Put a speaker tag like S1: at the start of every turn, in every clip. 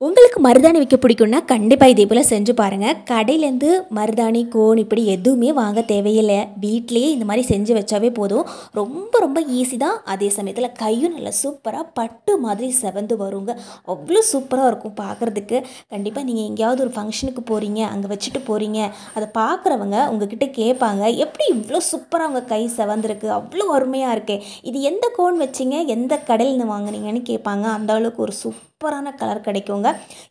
S1: உங்களுக்கு மருதாணி வைக்க பிடிக்கும்னா கண்டிப்பாக இதே போல் செஞ்சு பாருங்கள். கடையிலேருந்து மருதாணி, கோன் இப்படி எதுவுமே வாங்க தேவையில்லை. வீட்டிலேயே இந்த மாதிரி செஞ்சு வச்சாவே போதும். ரொம்ப ரொம்ப ஈஸி தான். அதே சமயத்தில் கையும் நல்லா சூப்பராக பட்டு மாதிரி செவந்து வருங்க. அவ்வளோ சூப்பராக இருக்கும் பார்க்குறதுக்கு. கண்டிப்பாக நீங்கள் எங்கேயாவது ஒரு ஃபங்க்ஷனுக்கு போகிறீங்க, அங்கே வச்சுட்டு போகிறீங்க, அதை பார்க்குறவங்க உங்ககிட்ட கேட்பாங்க, எப்படி இவ்வளோ சூப்பராக உங்கள் கை செவந்திருக்கு, அவ்வளோ அருமையாக இருக்கே, இது எந்த கோன் வச்சிங்க, எந்த கடையிலேருந்து வாங்குனீங்கன்னு கேட்பாங்க. அந்த அளவுக்கு ஒரு சூப்பரான கலர் கிடைக்குங்க.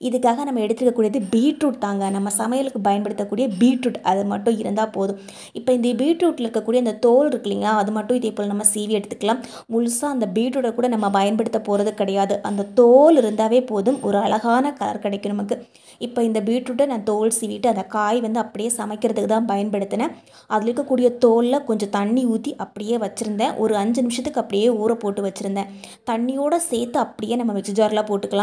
S1: இதுக்காக நம்ம எடுத்துக்கக்கூடியது பீட்ரூட் தாங்க. நம்ம சமையலுக்கு பயன்படுத்தக்கூடிய பீட்ரூட் அது மட்டும் இருந்தால் போதும். இப்போ இந்த பீட்ரூட்டில் இருக்கக்கூடிய அந்த தோல் இருக்கு இல்லைங்களா, அது மட்டும் இதே போல் நம்ம சீவி எடுத்துக்கலாம். முழுசாக அந்த பீட்ரூட்டை கூட நம்ம பயன்படுத்த போகிறது கிடையாது. அந்த தோல் இருந்தாவே போதும், ஒரு அழகான கலர் கிடைக்கும் நமக்கு. இப்போ இந்த பீட்ரூட்டை நான் தோல் சீவிட்டு அந்த காய் அப்படியே சமைக்கிறதுக்கு தான் பயன்படுத்தினேன். அதில் இருக்கக்கூடிய தோலில் கொஞ்சம் தண்ணி ஊற்றி அப்படியே வச்சுருந்தேன். ஒரு 5 நிமிஷத்துக்கு அப்படியே ஊற போட்டு வச்சுருந்தேன். தண்ணியோடு சேர்த்து அப்படியே நம்ம மிக்ஸி ஜாரில் போட்டுக்கலாம்.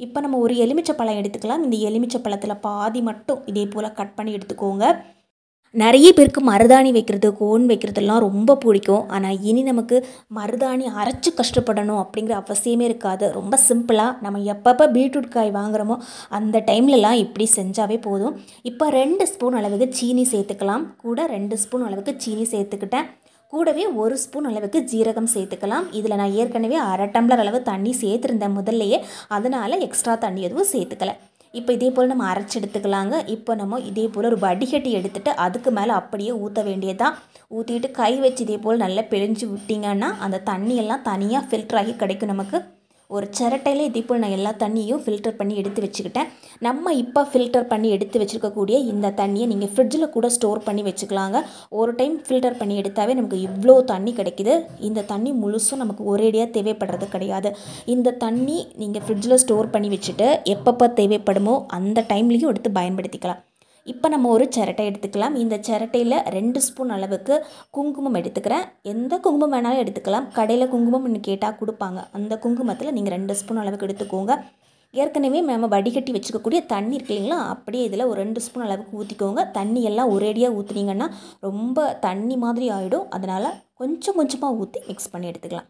S1: இப்போ நம்ம ஒரு எலுமிச்சை பழம் எடுத்துக்கலாம். இந்த எலுமிச்சை பழத்தில் பாதி மட்டும் இதே போல் கட் பண்ணி எடுத்துக்கோங்க. நிறைய பேருக்கு மருதாணி வைக்கிறது, கோன் வைக்கிறதெல்லாம் ரொம்ப பிடிக்கும். ஆனால் இனி நமக்கு மருதாணி அரைச்சி கஷ்டப்படணும் அப்படிங்கிற அவசியமே இருக்காது. ரொம்ப சிம்பிளாக நம்ம எப்பப்போ பீட்ரூட் காய் வாங்குகிறோமோ அந்த டைம்லலாம் இப்படி செஞ்சாவே போதும். இப்போ 2 ஸ்பூன் அளவுக்கு சீனி சேர்த்துக்கலாம். கூட 2 ஸ்பூன் அளவுக்கு சீனி சேர்த்துக்கிட்டேன். கூடவே 1 ஸ்பூன் அளவுக்கு ஜீரகம் சேர்த்துக்கலாம். இதில் நான் ஏற்கனவே 1/2 டம்ளர் அளவு தண்ணி சேர்த்துருந்தேன் முதல்லையே, அதனால் எக்ஸ்ட்ரா தண்ணி எதுவும் சேர்த்துக்கலை. இப்போ இதே போல் நம்ம அரைச்சி எடுத்துக்கலாங்க. இப்போ நம்ம இதே போல் ஒரு வடிகட்டி எடுத்துகிட்டு அதுக்கு மேலே அப்படியே ஊற்ற வேண்டியதான். ஊற்றிட்டு கை வச்சு இதே போல் நல்லா பிழிஞ்சு விட்டிங்கன்னா அந்த தண்ணியெல்லாம் தனியாக ஃபில்டர் ஆகி கிடைக்கும் நமக்கு. ஒரு சிரட்டையில் இதே போல் நான் எல்லா தண்ணியும் ஃபில்டர் பண்ணி எடுத்து வச்சுக்கிட்டேன். நம்ம இப்போ ஃபில்டர் பண்ணி எடுத்து வச்சுருக்கக்கூடிய இந்த தண்ணியை நீங்கள் ஃப்ரிட்ஜில் கூட ஸ்டோர் பண்ணி வச்சுக்கலாங்க. ஒரு டைம் ஃபில்டர் பண்ணி எடுத்தாவே நமக்கு இவ்வளோ தண்ணி கிடைக்கிது. இந்த தண்ணி முழுசும் நமக்கு ஒரேடியாக தேவைப்படுறது கிடையாது. இந்த தண்ணி நீங்கள் ஃப்ரிட்ஜில் ஸ்டோர் பண்ணி வச்சுட்டு எப்பப்போ தேவைப்படுமோ அந்த டைம்லேயும் எடுத்து பயன்படுத்திக்கலாம். இப்போ நம்ம ஒரு சிரட்டை எடுத்துக்கலாம். இந்த சிரட்டையில் 2 ஸ்பூன் அளவுக்கு குங்குமம் எடுத்துக்கிறேன். எந்த குங்குமம் வேணாலும் எடுத்துக்கலாம். கடையில் குங்குமம்னு கேட்டால் கொடுப்பாங்க. அந்த குங்குமத்தில் நீங்கள் 2 ஸ்பூன் அளவுக்கு எடுத்துக்கோங்க. ஏற்கனவே நம்ம வடிகட்டி வச்சுக்கக்கூடிய தண்ணி இருக்கு இல்லைங்களா, அப்படியே இதில் ஒரு 2 ஸ்பூன் அளவுக்கு ஊற்றிக்கோங்க. தண்ணி எல்லாம் ஒரேடியாக ஊற்றுனீங்கன்னா ரொம்ப தண்ணி மாதிரி ஆகிடும். அதனால் கொஞ்சம் கொஞ்சமாக ஊற்றி மிக்ஸ் பண்ணி எடுத்துக்கலாம்.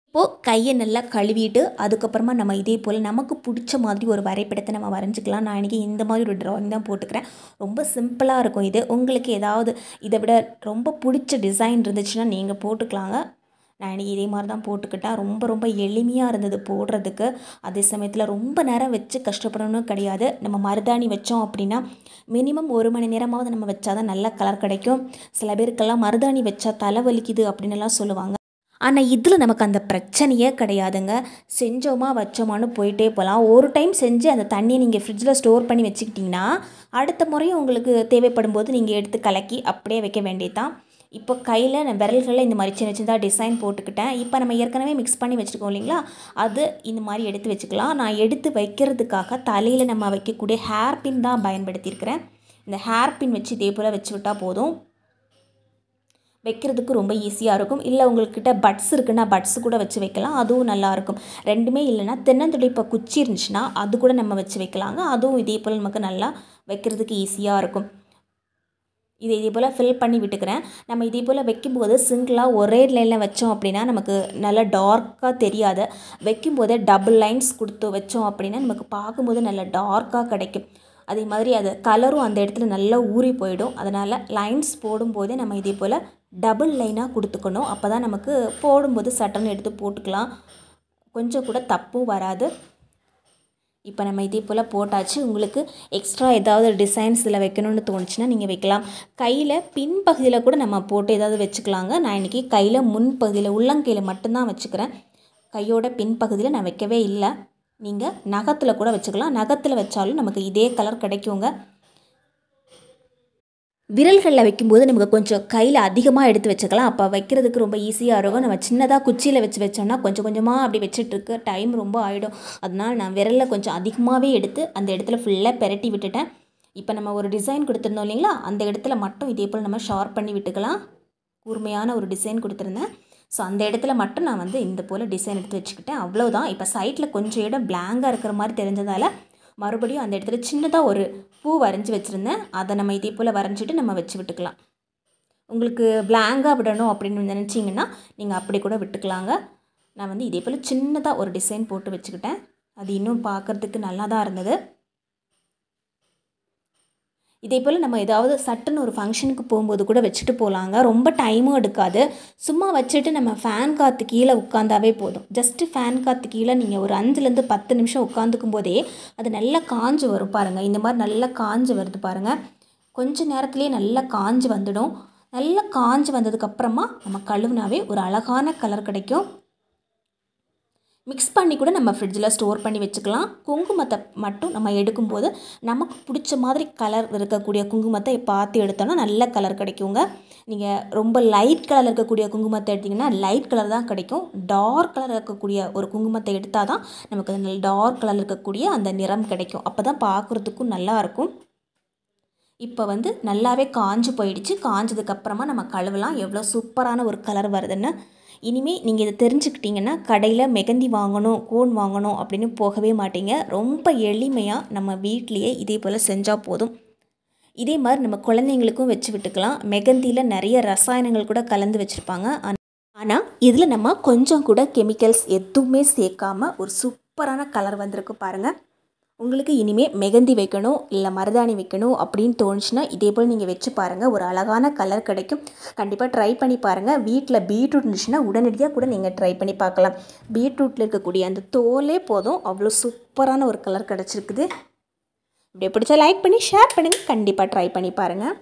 S1: இப்போது கையை நல்லா கழுவிட்டு அதுக்கப்புறமா நம்ம இதே போல் நமக்கு பிடிச்ச மாதிரி ஒரு வரைபடத்தை நம்ம வரைஞ்சிக்கலாம். நான் இன்றைக்கி இந்த மாதிரி ஒரு ட்ராயிங் தான் போட்டுக்கிறேன். ரொம்ப சிம்பிளாக இருக்கும் இது. உங்களுக்கு ஏதாவது இதை விட ரொம்ப பிடிச்ச டிசைன் இருந்துச்சுன்னா நீங்கள் போட்டுக்கலாங்க. நான் இன்றைக்கி இதே மாதிரி தான் போட்டுக்கிட்டேன். ரொம்ப ரொம்ப எளிமையாக இருந்தது போடுறதுக்கு. அதே சமயத்தில் ரொம்ப நேரம் வச்சு கஷ்டப்படணும் கிடையாது. நம்ம மருதாணி வச்சோம் அப்படின்னா மினிமம் 1 மணி நேரமாவது நம்ம வச்சா தான் நல்ல கலர் கிடைக்கும். சில பேருக்கெல்லாம் மருதாணி வச்சா தலை வலிக்குது அப்படின்னுலாம் சொல்லுவாங்க. ஆனால் இதில் நமக்கு அந்த பிரச்சனையே கிடையாதுங்க. செஞ்சோமா வச்சோமான்னு போயிட்டே போகலாம். ஒரு டைம் செஞ்சு அந்த தண்ணியை நீங்கள் ஃப்ரிட்ஜில் ஸ்டோர் பண்ணி வச்சுக்கிட்டிங்கன்னா அடுத்த முறையும் உங்களுக்கு தேவைப்படும் போது நீங்கள் எடுத்து கலக்கி அப்படியே வைக்க வேண்டியதுதான். இப்போ கையில் நான் விரல்களில் இந்த மாதிரி சின்ன சின்னதாக டிசைன் போட்டுக்கிட்டேன். இப்போ நம்ம ஏற்கனவே மிக்ஸ் பண்ணி வச்சுருக்கோம் இல்லைங்களா, அது இந்த மாதிரி எடுத்து வச்சுக்கலாம். நான் எடுத்து வைக்கிறதுக்காக தலையில் நம்ம வைக்கக்கூடிய ஹேர் பின் தான் பயன்படுத்தியிருக்கிறேன். இந்த ஹேர் பின் வச்சு இதே போல் வச்சு விட்டால் போதும். வைக்கிறதுக்கு ரொம்ப ஈஸியாக இருக்கும். இல்லை உங்கள்கிட்ட பட்ஸ் இருக்குன்னா பட்ஸ் கூட வச்சு வைக்கலாம், அதுவும் நல்லாயிருக்கும். ரெண்டுமே இல்லைன்னா தென்னந்துடைப்ப குச்சி இருந்துச்சுன்னா அது கூட நம்ம வச்சு வைக்கலாங்க. அதுவும் இதே போல் நமக்கு நல்லா வைக்கிறதுக்கு ஈஸியாக இருக்கும். இதே போல் ஃபில் பண்ணி விட்டுக்கிறேன். நம்ம இதே போல் வைக்கும்போது சிங்கிளாக ஒரே லைனில் வச்சோம் அப்படின்னா நமக்கு நல்லா டார்க்காக தெரியாது. வைக்கும்போது டபுள் லைன்ஸ் கொடுத்து வச்சோம் அப்படின்னா நமக்கு பார்க்கும்போது நல்லா டார்க்காக கிடைக்கும். அதே மாதிரி அது கலரும் அந்த இடத்துல நல்லா ஊறி போயிடும். அதனால் லைன்ஸ் போடும்போதே நம்ம இதே போல் டபுள் லைனாக கொடுத்துக்கணும். அப்போ தான் நமக்கு போடும்போது சட்டன்னு எடுத்து போட்டுக்கலாம். கொஞ்சம் கூட தப்பும் வராது. இப்போ நம்ம இதே போல் போட்டாச்சு. உங்களுக்கு எக்ஸ்ட்ரா ஏதாவது டிசைன்ஸ் இதில் வைக்கணும்னு தோணுச்சுன்னா நீங்கள் வைக்கலாம். கையில் பின்பகுதியில் கூட நம்ம போட்டு ஏதாவது வச்சுக்கலாங்க. நான் இன்றைக்கி கையில் முன்பகுதியில் உள்ளங்கையில் மட்டும்தான் வச்சுக்கிறேன். கையோட பின்பகுதியில் நான் வைக்கவே இல்லை. நீங்கள் நகத்தில் கூட வச்சுக்கலாம். நகத்தில் வச்சாலும் நமக்கு இதே கலர் கிடைக்குங்க. விரல்களில் வைக்கும்போது நமக்கு கொஞ்சம் கையில் அதிகமாக எடுத்து வச்சுக்கலாம். அப்போ வைக்கிறதுக்கு ரொம்ப ஈஸியாக இருக்கும். நம்ம சின்னதாக குச்சியில் வச்சோம்னா கொஞ்சம் கொஞ்சமாக அப்படி வச்சுட்ருக்கு டைம் ரொம்ப ஆகிடும். அதனால் நான் விரலில் கொஞ்சம் அதிகமாகவே எடுத்து அந்த இடத்துல ஃபுல்லாக பெரட்டி விட்டுட்டேன். இப்போ நம்ம ஒரு டிசைன் கொடுத்துருந்தோம் இல்லைங்களா, அந்த இடத்துல மட்டும் இதே போல் நம்ம ஷார்ப் பண்ணி விட்டுக்கலாம். கூர்மையான ஒரு டிசைன் கொடுத்துருந்தேன். ஸோ அந்த இடத்துல மட்டும் நான் இந்த போல் டிசைன் எடுத்து வச்சுக்கிட்டேன். அவ்வளோதான். இப்போ சைட்டில் கொஞ்சம் இடம் பிளாங்காக இருக்கிற மாதிரி தெரிஞ்சதால் மறுபடியும் அந்த இடத்துல சின்னதாக ஒரு பூ வரைஞ்சி வச்சுருந்தேன். அதை நம்ம இதே போல் வரைஞ்சிட்டு நம்ம வச்சு விட்டுக்கலாம். உங்களுக்கு பிளாங்காக விடணும் அப்படின்னு நினச்சிங்கன்னா நீங்கள் அப்படி கூட விட்டுக்கலாங்க. நான் இதே போல் சின்னதாக ஒரு டிசைன் போட்டு வச்சுக்கிட்டேன். அது இன்னும் பார்க்குறதுக்கு நல்லா தான் இருந்தது. இதே போல் நம்ம ஏதாவது சட்டுன்னு ஒரு ஃபங்க்ஷனுக்கு போகும்போது கூட வச்சுட்டு போகலாங்க. ரொம்ப டைமும் எடுக்காது. சும்மா வச்சுட்டு நம்ம ஃபேன் காற்று கீழே உட்காந்தாவே போதும். ஜஸ்ட்டு ஃபேன் காற்று கீழே நீங்கள் ஒரு 5லேருந்து 10 நிமிஷம் உட்காந்துக்கும் போதே அது நல்லா காஞ்சு வரும் பாருங்கள். இந்த மாதிரி நல்லா காஞ்சு வருது பாருங்கள். கொஞ்ச நேரத்துலேயே நல்லா காஞ்சு வந்துடும். நல்லா காஞ்சு வந்ததுக்கப்புறமா நம்ம கழுவுனாவே ஒரு அழகான கலர் கிடைக்கும். மிக்ஸ் பண்ணி கூட நம்ம ஃப்ரிட்ஜில் ஸ்டோர் பண்ணி வச்சுக்கலாம். குங்குமத்தை மட்டும் நம்ம எடுக்கும்போது நமக்கு பிடிச்ச மாதிரி கலர் இருக்கக்கூடிய குங்குமத்தை பார்த்து எடுத்தோன்னா நல்ல கலர் கிடைக்குங்க. நீங்கள் ரொம்ப லைட் கலர் இருக்கக்கூடிய குங்குமத்தை எடுத்திங்கன்னா லைட் கலர் தான் கிடைக்கும். டார்க் கலர் இருக்கக்கூடிய ஒரு குங்குமத்தை எடுத்தால் தான் நமக்கு அந்த டார்க் கலர் இருக்கக்கூடிய அந்த நிறம் கிடைக்கும். அப்போ தான் பார்க்குறதுக்கும் நல்லாயிருக்கும். இப்போ வந்து நல்லாவே காஞ்சு போயிடுச்சு. காஞ்சதுக்கப்புறமா நம்ம கழுவலாம். எவ்வளோ சூப்பரான ஒரு கலர் வருதுன்னு. இனிமேல் நீங்கள் இதை தெரிஞ்சுக்கிட்டிங்கன்னா கடையில் மெகந்தி வாங்கணும், கோன் வாங்கணும் அப்படின்னு போகவே மாட்டீங்க. ரொம்ப எளிமையாக நம்ம வீட்லேயே இதே போல் செஞ்சால் போதும். இதே மாதிரி நம்ம குழந்தைங்களுக்கும் வச்சு விட்டுக்கலாம். மெகந்தியில் நிறைய ரசாயனங்கள் கூட கலந்து வச்சுருப்பாங்க. ஆனால் இதில் நம்ம கொஞ்சம் கூட கெமிக்கல்ஸ் எதுவுமே சேர்க்காம ஒரு சூப்பரான கலர் வந்திருக்கு பாருங்கள். உங்களுக்கு இனிமேல் மெகந்தி வைக்கணும் இல்லை மருதாணி வைக்கணும் அப்படின்னு தோணுச்சுன்னா இதே போல் நீங்கள் வச்சு பாருங்கள். ஒரு அழகான கலர் கிடைக்கும். கண்டிப்பாக ட்ரை பண்ணி பாருங்கள். வீட்டில் பீட்ரூட் இருந்துச்சுன்னா உடனடியாக கூட நீங்கள் ட்ரை பண்ணி பார்க்கலாம். பீட்ரூட்டில் இருக்கக்கூடிய அந்த தோலே போதும், அவ்வளோ சூப்பரான ஒரு கலர் கிடச்சிருக்குது. இப்படி பிடிச்சா லைக் பண்ணி ஷேர் பண்ணுங்கள். கண்டிப்பாக ட்ரை பண்ணி பாருங்கள்.